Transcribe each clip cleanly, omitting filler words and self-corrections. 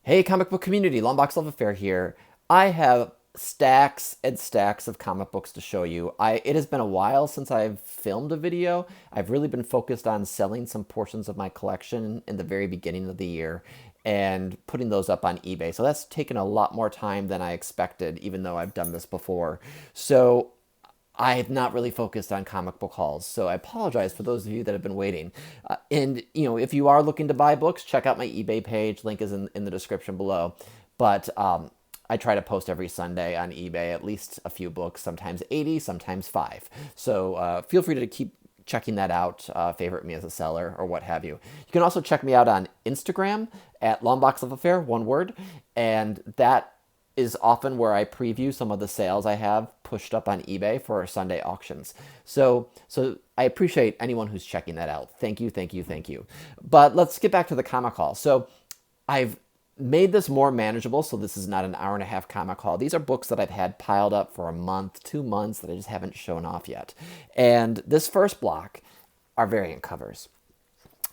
Hey, comic book community, Longbox Love Affair here. I have stacks and stacks of comic books to show you. It has been a while since I've filmed a video. I've really been focused on selling some portions of my collection in the very beginning of the year and putting those up on eBay. So that's taken a lot more time than I expected, even though I've done this before. So I have not really focused on comic book hauls, so I apologize for those of you that have been waiting. If you are looking to buy books, check out my eBay page. Link is in the description below. But I try to post every Sunday on eBay at least a few books, sometimes 80, sometimes 5. So feel free to keep checking that out, favorite me as a seller or what have you. You can also check me out on Instagram at Longbox of Affair, one word, and that is often where I preview some of the sales I have pushed up on eBay for Sunday auctions. So I appreciate anyone who's checking that out. Thank you, thank you, thank you. But let's get back to the comic haul. So I've made this more manageable, so this is not an hour and a half comic haul. These are books that I've had piled up for a month, 2 months that I just haven't shown off yet. And this first block are variant covers.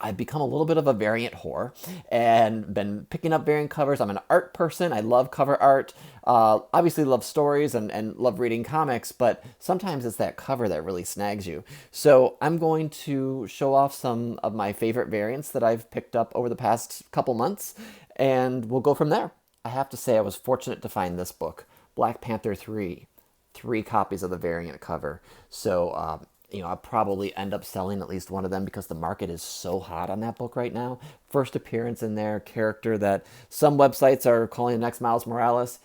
I've become a little bit of a variant whore and been picking up variant covers. I'm an art person. I love cover art. Obviously love stories and love reading comics, but sometimes it's that cover that really snags you. So I'm going to show off some of my favorite variants that I've picked up over the past couple months, and we'll go from there. I have to say I was fortunate to find this book, Black Panther 3, 3 copies of the variant cover. So I'll probably end up selling at least one of them because the market is so hot on that book right now. First appearance in there, character that some websites are calling the next Miles Morales.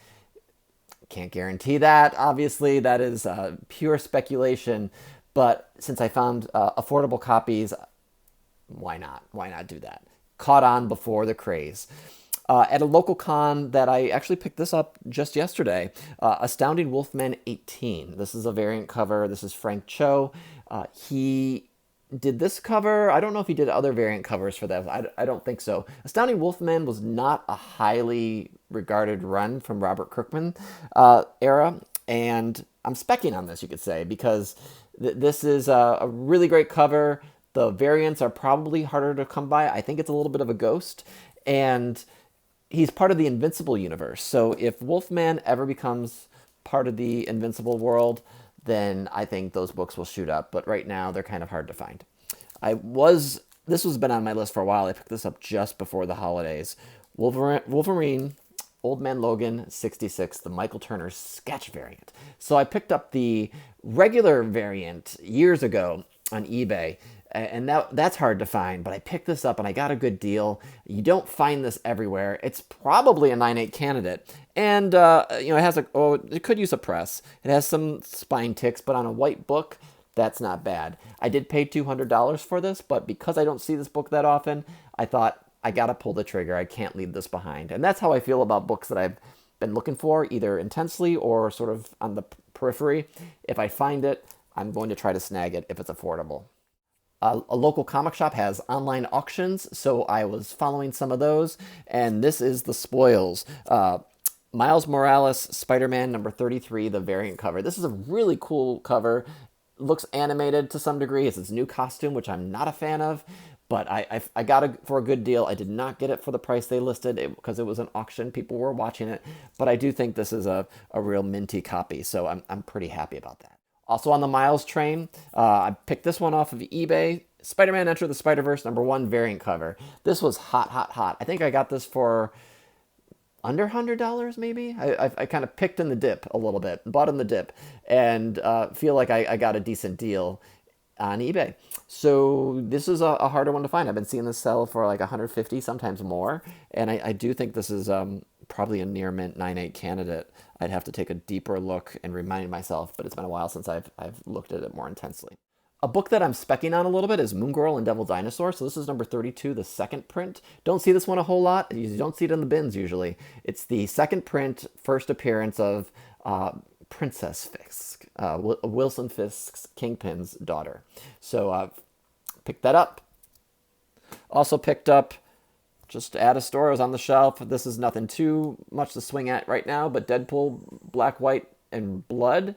Can't guarantee that. Obviously, that is pure speculation. But since I found affordable copies, why not? Why not do that? Caught on before the craze. At a local con that I actually picked this up just yesterday, Astounding Wolfman 18. This is a variant cover. This is Frank Cho. He did this cover. I don't know if he did other variant covers for that. I don't think so. Astounding Wolfman was not a highly regarded run from Robert Kirkman era, and I'm specking on this, you could say, because this is a really great cover. The variants are probably harder to come by. I think it's a little bit of a ghost, and he's part of the Invincible universe. So if Wolfman ever becomes part of the Invincible world, then I think those books will shoot up. But right now, they're kind of hard to find. This has been on my list for a while. I picked this up just before the holidays. Wolverine, Old Man Logan 66, the Michael Turner sketch variant. So I picked up the regular variant years ago on eBay, and that's hard to find, but I picked this up and I got a good deal. You don't find this everywhere. It's probably a 9/8 candidate, and it could use a press. It has some spine ticks, but on a white book, that's not bad. I did pay $200 for this, but because I don't see this book that often, I thought I gotta pull the trigger. I can't leave this behind, and that's how I feel about books that I've been looking for, either intensely or sort of on the periphery. If I find it, I'm going to try to snag it if it's affordable. A local comic shop has online auctions, so I was following some of those, and this is the spoils. Miles Morales, Spider-Man number 33, the variant cover. This is a really cool cover. Looks animated to some degree. It's his new costume, which I'm not a fan of, but I got it for a good deal. I did not get it for the price they listed because it was an auction. People were watching it, but I do think this is a real minty copy, so I'm pretty happy about that. Also on the Miles train, I picked this one off of eBay. Spider-Man Enter the Spider-Verse #1 variant cover. This was hot, hot, hot. I think I got this for under $100 maybe. I kind of picked in the dip a little bit, bought in the dip, and feel like I got a decent deal on eBay. So this is a harder one to find. I've been seeing this sell for like 150, sometimes more, and I do think this is probably a near mint 9/8 candidate. I'd have to take a deeper look and remind myself, but it's been a while since I've looked at it more intensely. A book that I'm specking on a little bit is Moon Girl and Devil Dinosaur. So this is number 32, the second print. Don't see this one a whole lot. You don't see it in the bins usually. It's the second print, first appearance of Princess Fisk, Wilson Fisk's Kingpin's daughter. So picked that up. Also picked up, just at a store, it was on the shelf. This is nothing too much to swing at right now, but Deadpool, Black, White, and Blood.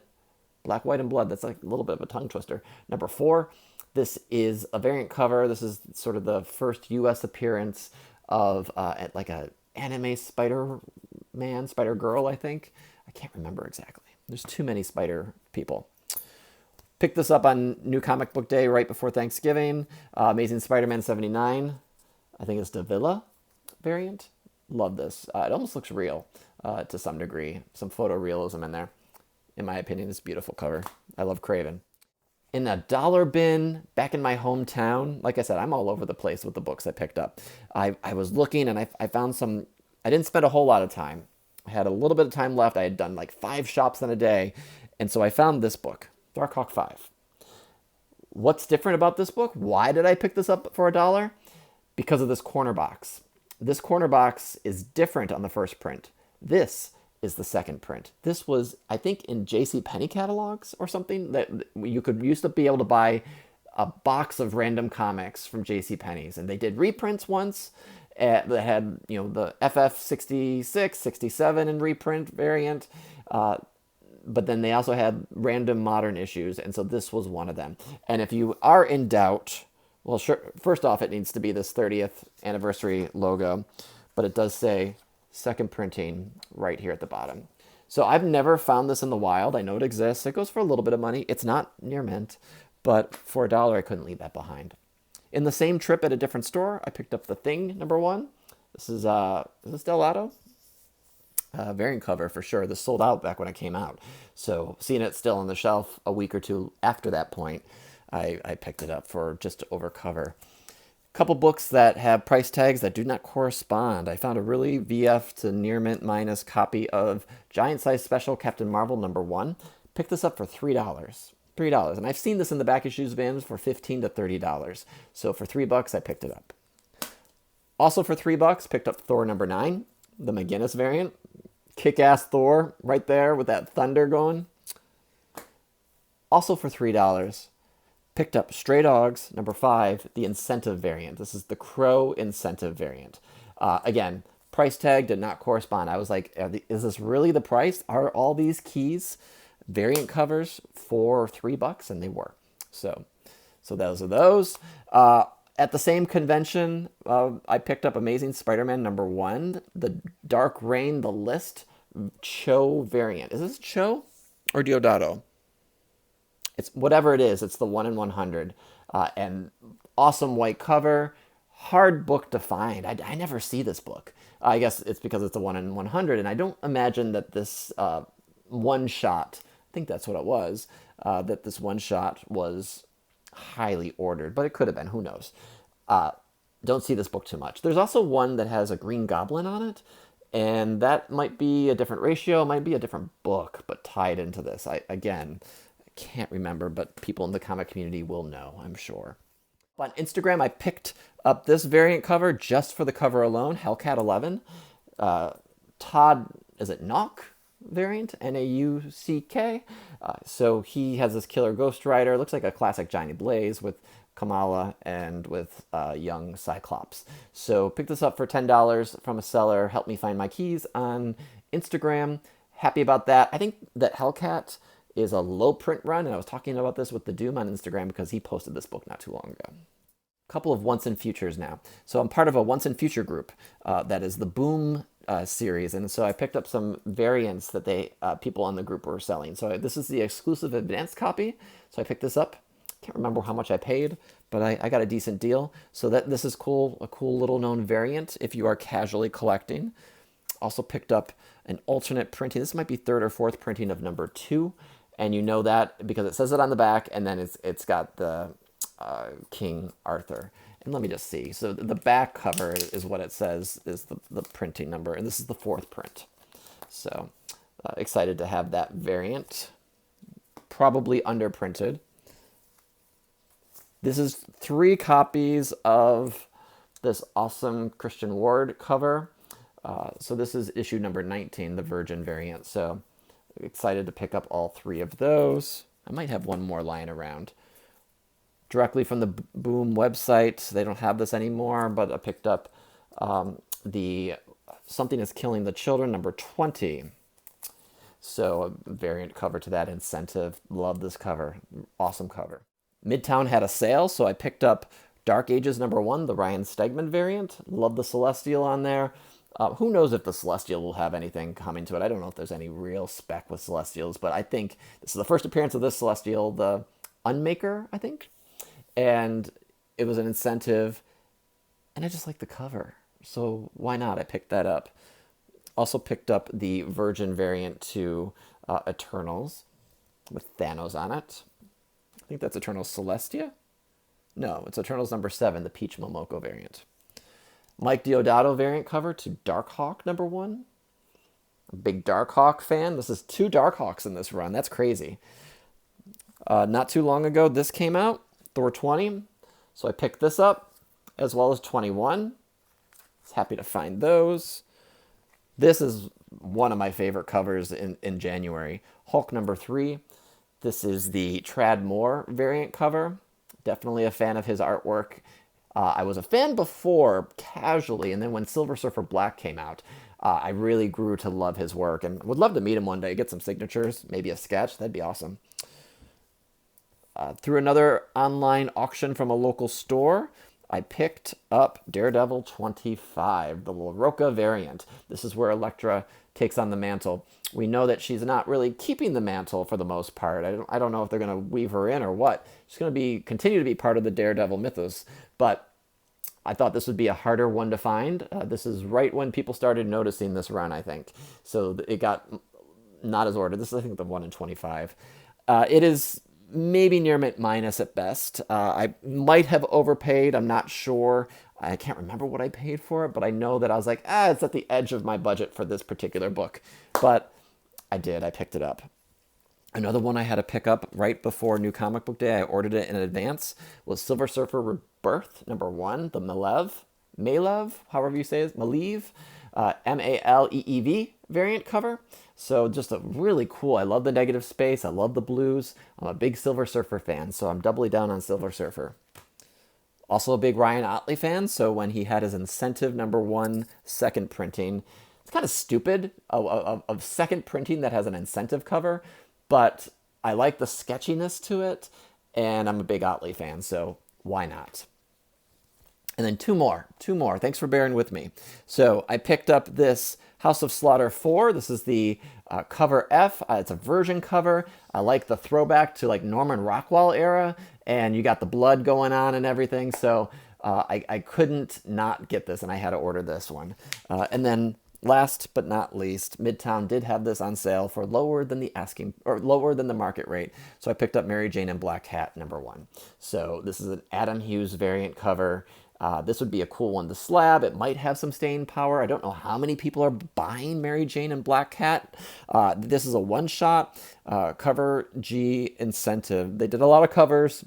Black, White, and Blood. That's like a little bit of a tongue twister. Number 4. This is a variant cover. This is sort of the first U.S. appearance of like a anime Spider-Man, Spider-Girl, I think. I can't remember exactly. There's too many Spider people. Picked this up on New Comic Book Day right before Thanksgiving. Amazing Spider-Man 79. I think it's the Villa variant. Love this. It almost looks real to some degree. Some photorealism in there. In my opinion, it's a beautiful cover. I love Craven. In a dollar bin back in my hometown, like I said, I'm all over the place with the books I picked up. I was looking and I found some. I didn't spend a whole lot of time. I had a little bit of time left. I had done like 5 shops in a day. And so I found this book, Darkhawk 5. What's different about this book? Why did I pick this up for $1? Because of this corner box. This corner box is different on the first print. This is the second print. This was, I think, in JCPenney catalogs or something that you could used to be able to buy a box of random comics from JCPenney's, and they did reprints once that had, you know, the FF 66, 67 in reprint variant. But then they also had random modern issues, and so this was one of them. And if you are in doubt, well, sure, first off, it needs to be this 30th anniversary logo, but it does say second printing right here at the bottom. So I've never found this in the wild. I know it exists. It goes for a little bit of money. It's not near mint, but for $1, I couldn't leave that behind. In the same trip at a different store, I picked up The Thing #1. This is this Delato? Variant cover for sure. This sold out back when it came out. So seeing it still on the shelf a week or two after that point, I picked it up for just over cover. Couple books that have price tags that do not correspond. I found a really VF to near mint minus copy of Giant Size Special Captain Marvel #1. Picked this up for $3. $3. And I've seen this in the back issues bins for $15 to $30. So for $3, I picked it up. Also for $3, picked up Thor #9, the McGinnis variant. Kick-ass Thor right there with that thunder going. Also for $3, picked up Stray Dogs #5, the incentive variant. This is the Crow incentive variant. Again, price tag did not correspond. I was like, is this really the price? Are all these keys variant covers for $3? And they were. So those are those. At the same convention, I picked up Amazing Spider-Man #1, the Dark Reign, the List Cho variant. Is this Cho or Diodato? It's whatever it is. It's the 1 in 100. And awesome white cover. Hard book to find. I never see this book. I guess it's because it's a 1 in 100. And I don't imagine that this one shot, I think that's what it was, that this one shot was highly ordered. But it could have been. Who knows? Don't see this book too much. There's also one that has a Green Goblin on it. And that might be a different ratio. Might be a different book, but tied into this. Again, can't remember, but people in the comic community will know, I'm sure. On Instagram, I picked up this variant cover just for the cover alone, Hellcat 11. Todd, is it Nauck variant? Nauck. So he has this killer Ghost Rider. Looks like a classic Johnny Blaze with Kamala and with young Cyclops. So picked this up for $10 from a seller. Helped me find my keys on Instagram. Happy about that. I think that Hellcat is a low print run, and I was talking about this with the Doom on Instagram because he posted this book not too long ago. A couple of Once and Futures now. So I'm part of a Once and Future group that is the Boom series, and so I picked up some variants that people on the group were selling. So this is the exclusive advanced copy. So I picked this up. Can't remember how much I paid, but I got a decent deal. So this is cool, a cool little known variant if you are casually collecting. Also picked up an alternate printing. This might be 3rd or 4th printing of #2. And you know that because it says it on the back, and then it's got the King Arthur. And let me just see. So the back cover is what it says is the printing number, and this is the 4th print. So excited to have that variant. Probably underprinted. This is 3 copies of this awesome Christian Ward cover. So this is issue #19, the Virgin variant. So excited to pick up all 3 of those. I might have one more lying around. Directly from the Boom website. They don't have this anymore, but I picked up the Something is Killing the Children #20. So a variant cover to that incentive. Love this cover. Awesome cover. Midtown had a sale, so I picked up Dark Ages #1, the Ryan Stegman variant. Love the Celestial on there. Who knows if the Celestial will have anything coming to it? I don't know if there's any real spec with Celestials, but I think this is the first appearance of this Celestial, the Unmaker, I think. And it was an incentive, and I just like the cover. So why not? I picked that up. Also picked up the Virgin variant to Eternals with Thanos on it. I think that's Eternals Celestia. No, it's Eternals number 7, the Peach Momoko variant. Mike Deodato variant cover to Darkhawk number 1. A big Darkhawk fan. This is 2 Darkhawks in this run. That's crazy. Not too long ago, this came out, Thor 20. So I picked this up, as well as 21. I was happy to find those. This is one of my favorite covers in January. Hulk number 3. This is the Trad Moore variant cover. Definitely a fan of his artwork. I was a fan before, casually, and then when Silver Surfer Black came out, I really grew to love his work and would love to meet him one day, get some signatures, maybe a sketch. That'd be awesome. Through another online auction from a local store, I picked up Daredevil 25, the LaRocca variant. This is where Elektra takes on the mantle. We know that she's not really keeping the mantle for the most part. I don't know if they're going to weave her in or what. She's going to continue to be part of the Daredevil mythos, but I thought this would be a harder one to find. This is right when people started noticing this run, I think. So it got not as ordered. This is, I think, the 1 in 25. It is maybe near mint minus at best. I might have overpaid. I'm not sure. I can't remember what I paid for it, but I know that I was like, it's at the edge of my budget for this particular book. But I did. I picked it up. Another one I had to pick up right before New Comic Book Day, I ordered it in advance, was Silver Surfer Rebirth number 1, the Maleev, however you say it, Maleev, Maleev variant cover. So just a really cool, I love the negative space, I love the blues. I'm a big Silver Surfer fan, so I'm doubly down on Silver Surfer. Also a big Ryan Ottley fan, so when he had his incentive number 1 second printing, it's kind of stupid of second printing that has an incentive cover, but I like the sketchiness to it, and I'm a big Ottley fan, so why not? And then two more. Thanks for bearing with me. So I picked up this House of Slaughter 4. This is the cover F. It's a version cover. I like the throwback to like Norman Rockwell era, and you got the blood going on and everything. So I couldn't not get this, and I had to order this one. And then last but not least, Midtown did have this on sale for lower than the market rate. So I picked up Mary Jane and Black Cat number 1. So this is an Adam Hughes variant cover. This would be a cool one to slab. It might have some staying power. I don't know how many people are buying Mary Jane and Black Cat. This is a one-shot cover G incentive. They did a lot of covers.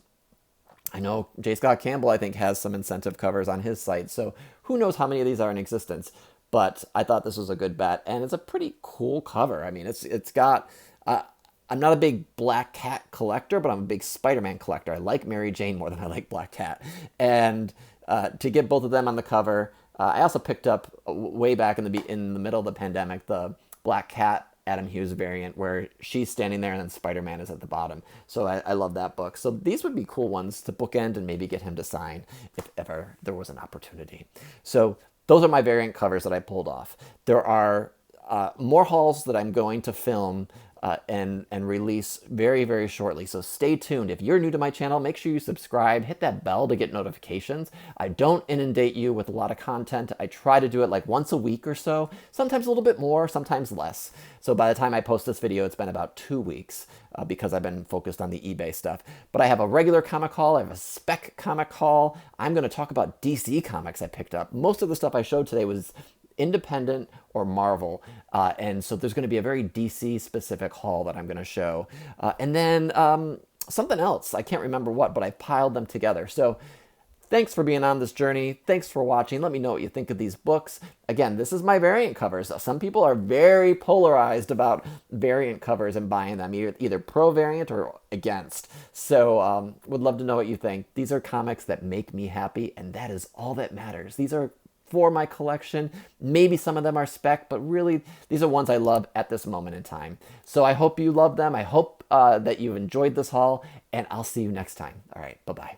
I know J. Scott Campbell, I think, has some incentive covers on his site. So who knows how many of these are in existence. But I thought this was a good bet. And it's a pretty cool cover. I mean, it's got... I'm not a big Black Cat collector, but I'm a big Spider-Man collector. I like Mary Jane more than I like Black Cat. And to get both of them on the cover, I also picked up way back in the middle of the pandemic, the Black Cat Adam Hughes variant where she's standing there and then Spider-Man is at the bottom. So I love that book. So these would be cool ones to bookend and maybe get him to sign if ever there was an opportunity. So those are my variant covers that I pulled off. There are more hauls that I'm going to film and release very, very shortly. So stay tuned. If you're new to my channel, make sure you subscribe, hit that bell to get notifications. I don't inundate you with a lot of content. I try to do it like once a week or so, sometimes a little bit more, sometimes less. So by the time I post this video, it's been about 2 weeks because I've been focused on the eBay stuff. But I have a regular comic haul. I have a spec comic haul. I'm going to talk about DC comics I picked up. Most of the stuff I showed today was independent or Marvel, and so there's going to be a very DC specific haul that I'm going to show, and then something else, I can't remember what, but I piled them together. So thanks for being on this journey. Thanks for watching. Let me know what you think of these books. Again, this is my variant covers. Some people are very polarized about variant covers and buying them, either pro variant or against. So would love to know what you think. These are comics that make me happy, and that is all that matters. These are for my collection. Maybe some of them are spec, but really these are ones I love at this moment in time. So I hope you love them. I hope that you've enjoyed this haul, and I'll see you next time. All right, bye-bye.